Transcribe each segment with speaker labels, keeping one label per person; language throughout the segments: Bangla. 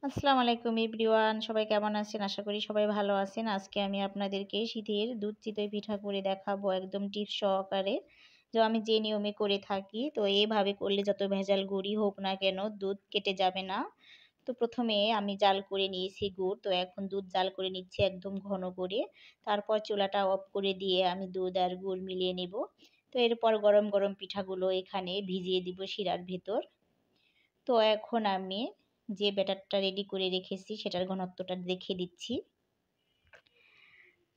Speaker 1: আসসালামু আলাইকুম এভরিওয়ান, সবাই কেমন আছেন? আশা করি সবাই ভালো আছেন। আজকে আমি আপনাদেরকে শীতের দুধ চিতই পিঠা করে দেখাবো একদম টিপস সহকারে। আমি যে নিয়মে করে থাকি, তো এভাবে করলে যত ভেজাল গুড়ই হোক না কেন দুধ কেটে যাবে না। তো প্রথমে আমি জাল করে নিয়েছি গুড়, তো এখন দুধ জাল করে নিচ্ছি একদম ঘন করে। তারপর চুলাটা অফ করে দিয়ে আমি দুধ আর গুড় মিলিয়ে নেব। তো এরপর গরম গরম পিঠাগুলো এখানে ভিজিয়ে দিব শিরার ভেতর। তো এখন আমি যে ব্যাটারটা রেডি করে রেখেছি সেটার ঘনত্বটা দেখে দিচ্ছি।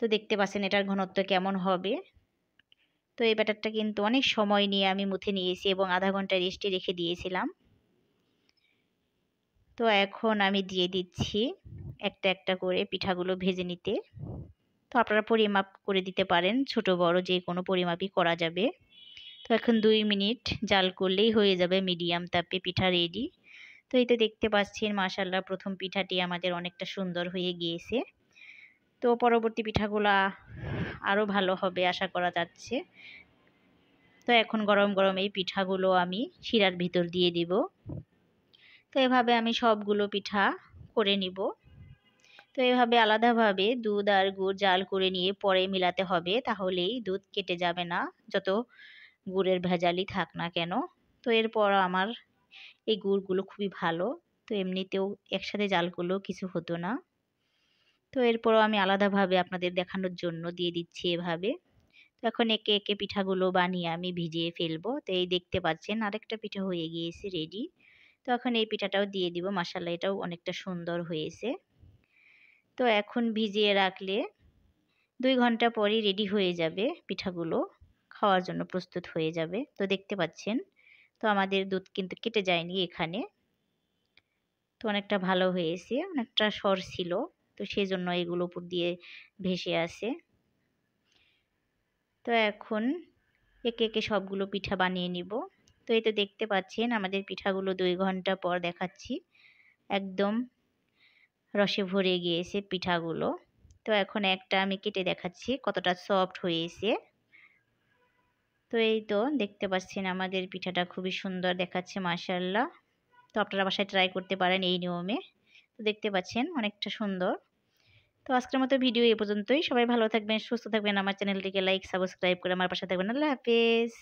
Speaker 1: তো দেখতে পাচ্ছেন এটার ঘনত্ব কেমন হবে। তো এই ব্যাটারটা কিন্তু অনেক সময় নিয়ে আমি মুথে নিয়েছি এবং আধা ঘন্টা রেস্টে রেখে দিয়েছিলাম। তো এখন আমি দিয়ে দিচ্ছি একটা একটা করে পিঠাগুলো ভেজে নিতে। তো আপনারা পরিমাপ করে দিতে পারেন, ছোট বড় যে কোনো পরিমাপই করা যাবে। তো এখন 2 মিনিট জাল করলেই হয়ে যাবে মিডিয়াম তাপে পিঠা রেডি। তো এই তো দেখতে পাচ্ছেন মাশাআল্লাহ প্রথম পিঠাটি আমাদের অনেকটা সুন্দর হয়ে গিয়েছে। তো পরবর্তী পিঠাগুলা আরও ভালো হবে আশা করা যাচ্ছে। তো এখন গরম গরম এই পিঠাগুলো আমি শিরার ভিতর দিয়ে দিব। তো এভাবে আমি সবগুলো পিঠা করে নিব। তো এভাবে আলাদাভাবে দুধ আর গুড় জাল করে নিয়ে পরে মিলাতে হবে, তাহলেই দুধ কেটে যাবে না, যত গুড়ের ভেজালই থাক না কেন। তো এরপর আমার এই গুড়গুলো খুবই ভালো, তো এমনিতেও একসাথে জাল করলেও কিছু হতো না। তো এরপরও আমি আলাদাভাবে আপনাদের দেখানোর জন্য দিয়ে দিচ্ছি এভাবে। তো এখন একে একে পিঠাগুলো বানিয়ে আমি ভিজিয়ে ফেলবো। তো এই দেখতে পাচ্ছেন আরেকটা পিঠা হয়ে গিয়েছে রেডি। তো এখন এই পিঠাটাও দিয়ে দিব, মাশাআল্লাহ এটাও অনেকটা সুন্দর হয়েছে। তো এখন ভিজিয়ে রাখলে 2 ঘন্টা পরই রেডি হয়ে যাবে পিঠাগুলো, খাওয়ার জন্য প্রস্তুত হয়ে যাবে। তো দেখতে পাচ্ছেন তো আমাদের দুধ কিন্তু কেটে যায়নি এখানে। তো অনেকটা ভালো হয়েছে, অনেকটা সর ছিল, তো সেজন্য এগুলো উপর দিয়ে ভেসে আসে। তো এখন একে একে সবগুলো পিঠা বানিয়ে নিব। তো এই তো দেখতে পাচ্ছেন আমাদের পিঠাগুলো 2 ঘন্টা পর দেখাচ্ছি, একদম রসে ভরে গিয়েছে পিঠাগুলো। তো এখন একটা আমি কেটে দেখাচ্ছি কতটা সফট হয়েছে। তো এই তো দেখতে পাচ্ছেন আমাদের পিঠাটা খুবই সুন্দর দেখাচ্ছে মাশাআল্লাহ। তো আপনারা বাসায় ট্রাই করতে পারেন এই নিয়মে। তো দেখতে পাচ্ছেন অনেকটা সুন্দর। তো আজকের মতো ভিডিও এ পর্যন্তই। সবাই ভালো থাকবেন, সুস্থ থাকবেন। আমার চ্যানেলটিকে লাইক, সাবস্ক্রাইব করে আমার পাশে থাকবেন। আল্লাহ হাফেজ।